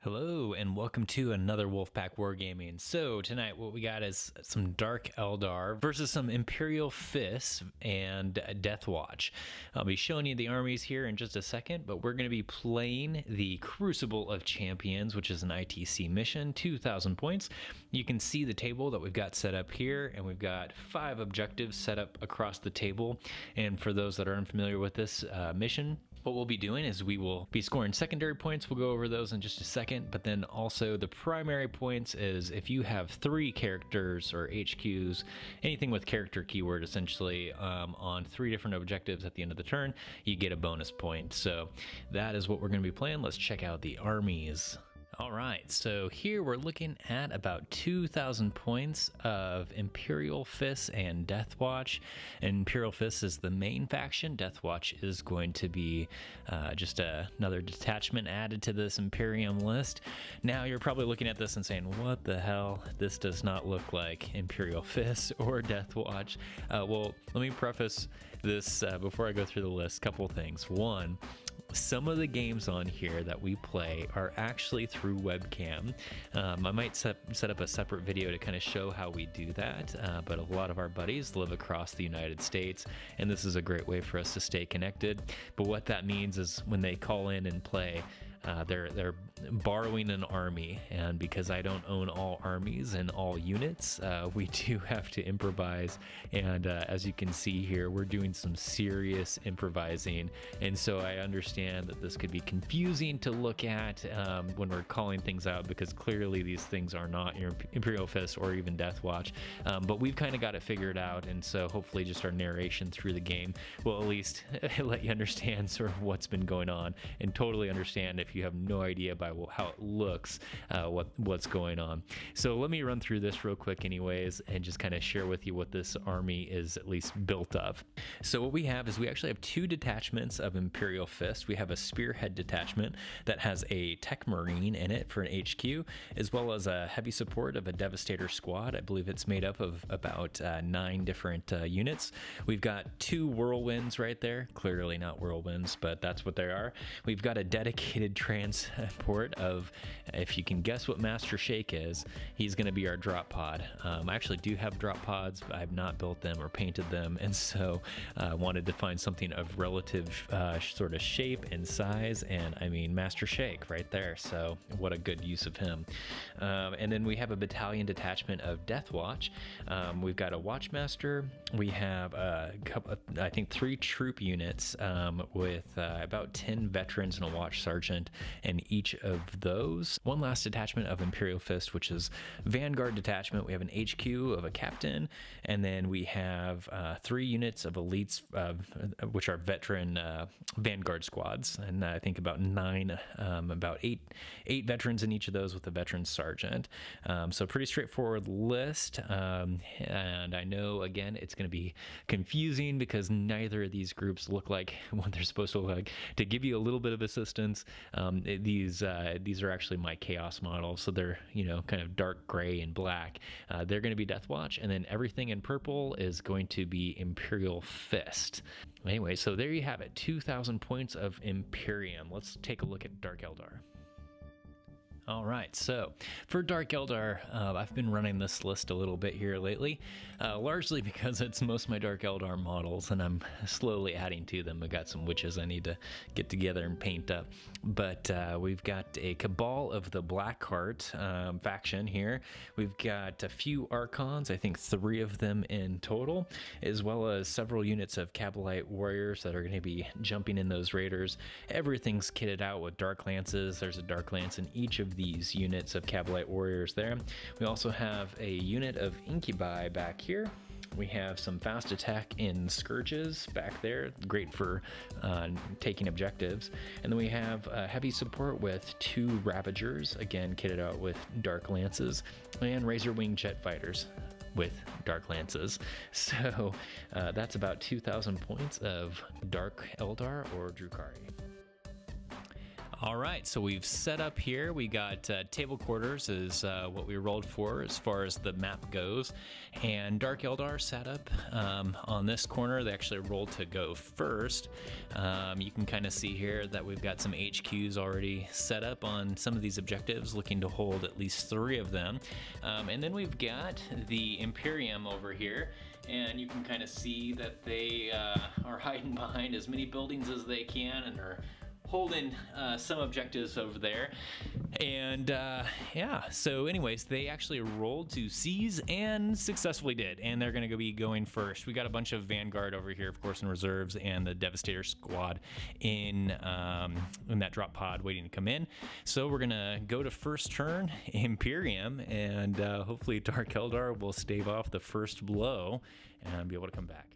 Hello and welcome to another Wolfpack Wargaming. So tonight what we got is some Dark Eldar versus some Imperial Fists and Death Watch. I'll be showing you the armies here in just a second, but we're going to be playing the Crucible of Champions, which is an ITC mission, 2,000 points. You can see the table that we've got set up here, and we've got 5 objectives set up across the table. And for those that are unfamiliar with this mission, what we'll be doing is we will be scoring secondary points. We'll go over those in just a second, but then also the primary points is if you have 3 characters or HQs, anything with character keyword essentially, on 3 different objectives at the end of the turn, you get a bonus point. So that is what we're going to be playing. Let's check out the armies. All right, so here we're looking at about 2,000 points of Imperial Fists and Death Watch. Imperial Fists is the main faction. Death Watch is going to be just another detachment added to this Imperium list. Now you're probably looking at this and saying, what the hell? This does not look like Imperial Fists or Death Watch. Well, let me preface this before I go through the list. A couple things. One, some of the games on here that we play are actually through webcam. I might set up a separate video to kind of show how we do that, but a lot of our buddies live across the United States, and this is a great way for us to stay connected. But what that means is when they call in and play, they're borrowing an army, and because I don't own all armies and all units, we do have to improvise, and as you can see here, we're doing some serious improvising, and so I understand that this could be confusing to look at when we're calling things out, because clearly these things are not your Imperial Fist or even Death Watch, but we've kind of got it figured out, and so hopefully just our narration through the game will at least let you understand sort of what's been going on, and totally understand if you have no idea by how it looks, what's going on. So let me run through this real quick anyways, and just kind of share with you what this army is at least built of. So what we have is we actually have 2 detachments of Imperial Fist. We have a Spearhead detachment that has a Tech Marine in it for an HQ, as well as a heavy support of a Devastator squad. I believe it's made up of about 9 different units. We've got 2 Whirlwinds right there. Clearly not Whirlwinds, but that's what they are. We've got a dedicated transport of, if you can guess what Master Shake is, he's going to be our drop pod. I actually do have drop pods, but I've not built them or painted them, and so I wanted to find something of relative sort of shape and size, and I mean Master Shake right there, so what a good use of him. And then we have a battalion detachment of Death Watch. We've got a Watchmaster. We have a couple, I think 3 troop units with about 10 veterans and a Watch Sergeant in each of those. One last detachment of Imperial Fist, which is Vanguard detachment. We have an HQ of a captain, and then we have 3 units of elites, which are veteran Vanguard squads, and I think about 9, about 8 veterans in each of those with a veteran sergeant. So pretty straightforward list, and I know again it's going to be confusing because neither of these groups look like what they're supposed to look like. To give you a little bit of assistance, these are actually my Chaos models, so they're, you know, kind of dark gray and black. They're going to be Death Watch, and then everything in purple is going to be Imperial Fist. Anyway, so there you have it, 2,000 points of Imperium. Let's take a look at Dark Eldar. All right, so for Dark Eldar, I've been running this list a little bit here lately, largely because it's most of my Dark Eldar models, and I'm slowly adding to them. I've got some witches I need to get together and paint up, but we've got a Cabal of the Blackheart faction here. We've got a few Archons, I think 3 of them in total, as well as several units of Cabalite Warriors that are going to be jumping in those raiders. Everything's kitted out with Dark Lances. There's a Dark Lance in each of these units of Cabalite Warriors there. We also have a unit of Incubi back here. We have some fast attack in Scourges back there, great for taking objectives. And then we have heavy support with 2 Ravagers, again kitted out with Dark Lances, and Razor Wing Jet Fighters with Dark Lances. So that's about 2,000 points of Dark Eldar or Drukhari. All right, so we've set up here. We got table quarters is what we rolled for as far as the map goes. And Dark Eldar sat up on this corner. They actually rolled to go first. You can kind of see here that we've got some HQs already set up on some of these objectives, looking to hold at least 3 of them. And then we've got the Imperium over here. And you can kind of see that they are hiding behind as many buildings as they can and are holding some objectives over there. And yeah, so anyways, they actually rolled to seize and successfully did, and they're going to be going first. We got a bunch of Vanguard over here, of course, in reserves, and the Devastator squad in that drop pod waiting to come in. So we're going to go to first turn Imperium, and hopefully Dark Eldar will stave off the first blow and be able to come back.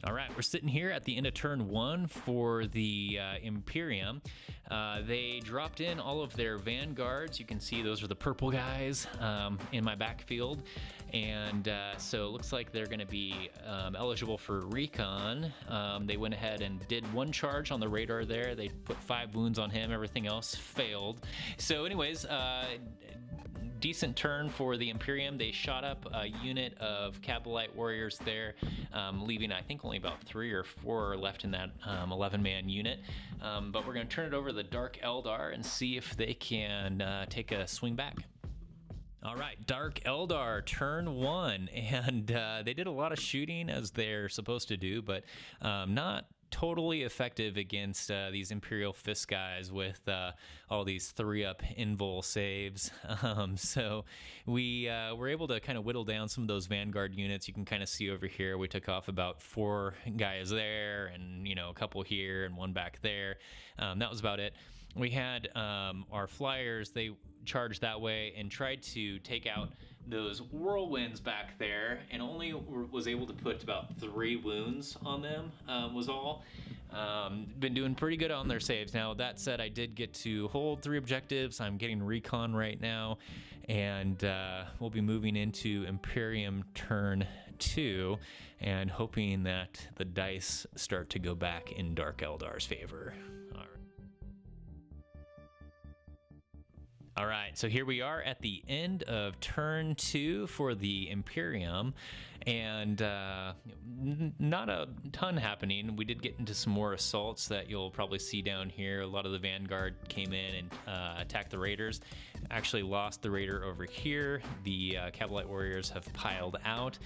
All right, we're sitting here at the end of turn 1 for the Imperium. They dropped in all of their Vanguards. You can see those are the purple guys in my backfield. And so it looks like they're going to be eligible for recon. They went ahead and did 1 charge on the radar there. They put 5 wounds on him. Everything else failed. So anyways, decent turn for the Imperium. They shot up a unit of Cabalite warriors there, leaving I think only about 3 or 4 left in that 11-man unit. But we're going to turn it over to the Dark Eldar and see if they can take a swing back. All right, Dark Eldar, turn 1, and they did a lot of shooting as they're supposed to do, but not totally effective against these Imperial Fist guys with all these 3-up invul saves. So we were able to kind of whittle down some of those Vanguard units. You can kind of see over here we took off about 4 guys there, and a couple here and 1 back there. That was about it. We had our flyers. They charged that way and tried to take out those whirlwinds back there, and only was able to put about 3 wounds on them, was all. Been doing pretty good on their saves. Now, that said, I did get to hold 3 objectives. I'm getting recon right now, and we'll be moving into Imperium turn 2 and hoping that the dice start to go back in Dark Eldar's favor. All right, so here we are at the end of turn 2 for the Imperium, and not a ton happening. We did get into some more assaults that you'll probably see down here. A lot of the Vanguard came in and attacked the Raiders. Actually lost the Raider over here. The Cabalite Warriors have piled out.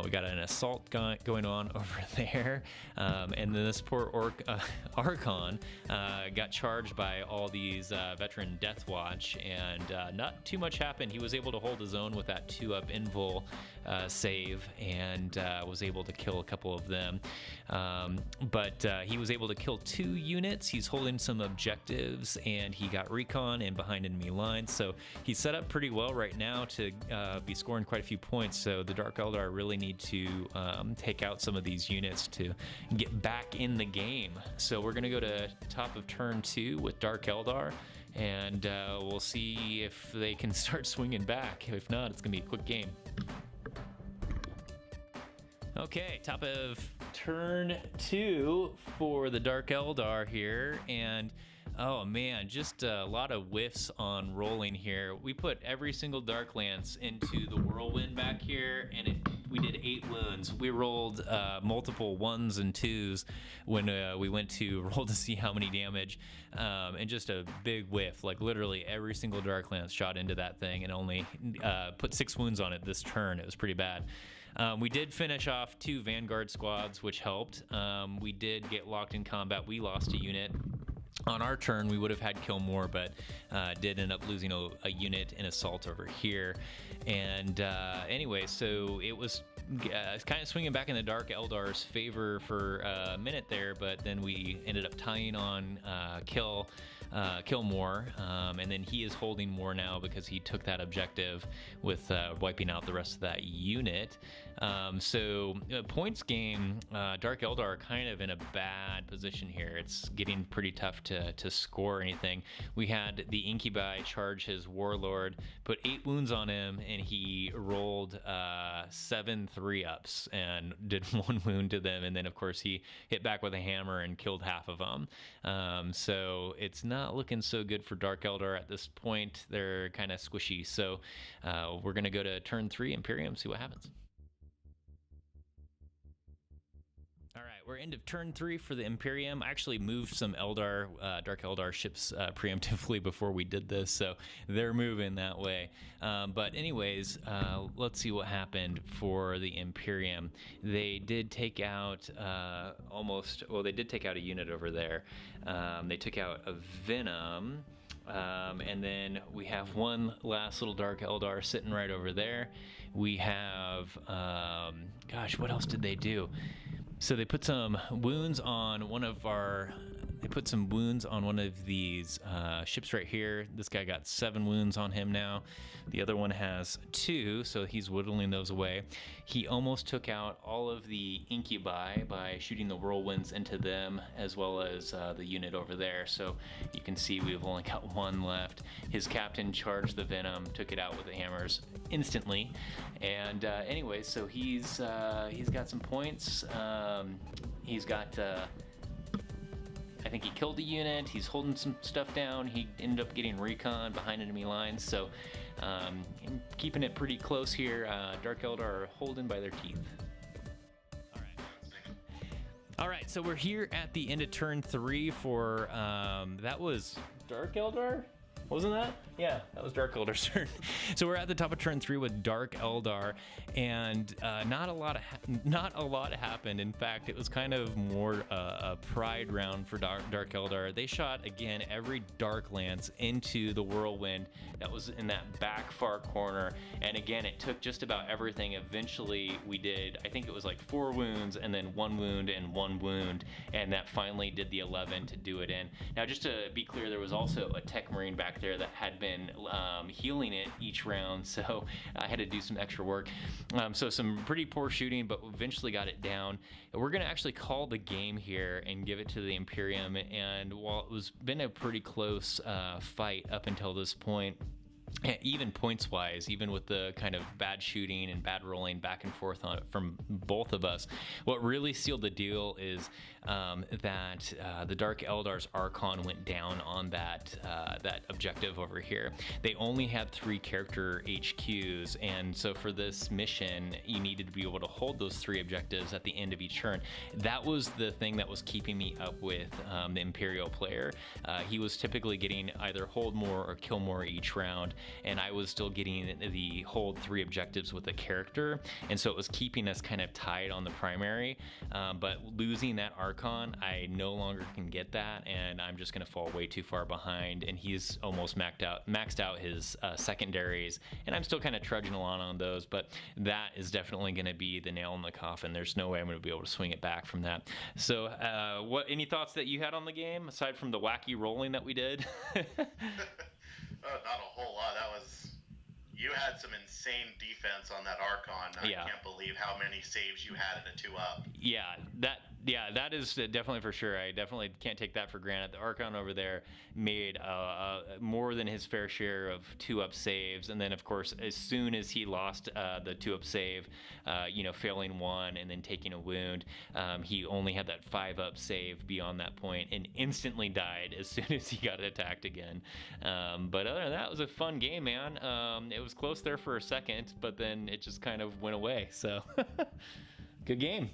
We got an assault going on over there. And then this poor Archon got charged by all these veteran Death Watch, and not too much happened. He was able to hold his own with that 2-up invul save, and was able to kill a couple of them. But he was able to kill 2 units. He's holding some objectives, and he got recon and behind enemy lines. So he's set up pretty well right now to be scoring quite a few points. So the Dark Eldar really need to take out some of these units to get back in the game. So we're going to go to top of turn 2 with Dark Eldar, and we'll see if they can start swinging back. If not, it's going to be a quick game. Okay, top of turn 2 for the Dark Eldar here, and oh man, just a lot of whiffs on rolling here. We put every single Dark Lance into the Whirlwind back here, and we did 8 wounds. We rolled multiple 1s and 2s when we went to roll to see how many damage, and just a big whiff. Like literally every single Dark Lance shot into that thing and only put 6 wounds on it this turn. It was pretty bad. We did finish off 2 Vanguard squads, which helped. We did get locked in combat. We lost a unit. On our turn, we would have had kill more, but did end up losing a unit in assault over here. And anyway, so it was kind of swinging back in the Dark Eldar's favor for a minute there, but then we ended up tying on kill more, and then he is holding more now because he took that objective with wiping out the rest of that unit. So points game, Dark Eldar are kind of in a bad position here. It's getting pretty tough to score anything. We had the Incubi charge his Warlord, put 8 wounds on him, and he rolled 7 3-ups and did 1 wound to them, and then of course he hit back with a hammer and killed half of them. So it's not not looking so good for Dark Eldar at this point. They're kind of squishy. So we're going to go to turn 3 Imperium, see what happens. All right, we're into turn 3 for the Imperium. I actually moved some Eldar, Dark Eldar ships preemptively before we did this, so they're moving that way. But anyways, let's see what happened for the Imperium. They did take out they did take out a unit over there. They took out a Venom. And then we have one last little Dark Eldar sitting right over there. We have, gosh, what else did they do? So they put some wounds on one of these ships right here. This guy got 7 wounds on him now. The other one has 2, so he's whittling those away. He almost took out all of the incubi by shooting the whirlwinds into them, as well as the unit over there. So you can see we've only got 1 left. His captain charged the Venom, took it out with the hammers instantly. And anyway, so he's got some points. He's got... I think he killed a unit. He's holding some stuff down. He ended up getting recon behind enemy lines. So keeping it pretty close here. Dark Eldar are holding by their teeth. All right, so we're here at the end of turn 3 for, that was Dark Eldar? Wasn't that? Yeah, that was Dark Eldar's turn. So we're at the top of turn 3 with Dark Eldar, and not a lot happened. In fact, it was kind of more a pride round for Dark Eldar. They shot again every Dark Lance into the whirlwind that was in that back far corner, and again it took just about everything. Eventually we did, I think it was like 4 wounds and then 1 wound and 1 wound, and that finally did the 11 to do it in. Now just to be clear, there was also a Tech Marine back there that had been healing it each round, so I had to do some extra work. So some pretty poor shooting, but eventually got it down. We're gonna actually call the game here and give it to the Imperium, and while it was been a pretty close fight up until this point, even points wise, even with the kind of bad shooting and bad rolling back and forth on it from both of us, what really sealed the deal is that the Dark Eldar's Archon went down on that objective over here. They only had 3 character HQs, and so for this mission you needed to be able to hold those 3 objectives at the end of each turn. That was the thing that was keeping me up with the Imperial player. He was typically getting either hold more or kill more each round, and I was still getting the hold 3 objectives with the character, and so it was keeping us kind of tied on the primary. But losing that Archon, I no longer can get that, and I'm just going to fall way too far behind, and he's almost maxed out his secondaries, and I'm still kind of trudging along on those, but that is definitely going to be the nail in the coffin. There's no way I'm going to be able to swing it back from that. So any thoughts that you had on the game aside from the wacky rolling that we did? Not a whole lot. You had some insane defense on that Archon. I can't believe how many saves you had in a 2-up. Yeah, that is definitely for sure. I definitely can't take that for granted. The Archon over there made more than his fair share of 2-up saves, and then of course as soon as he lost the 2-up save, failing 1 and then taking a wound, he only had that 5-up save beyond that point and instantly died as soon as he got attacked again. But other than that, it was a fun game, man. It was close there for a second, but then it just kind of went away. So good game.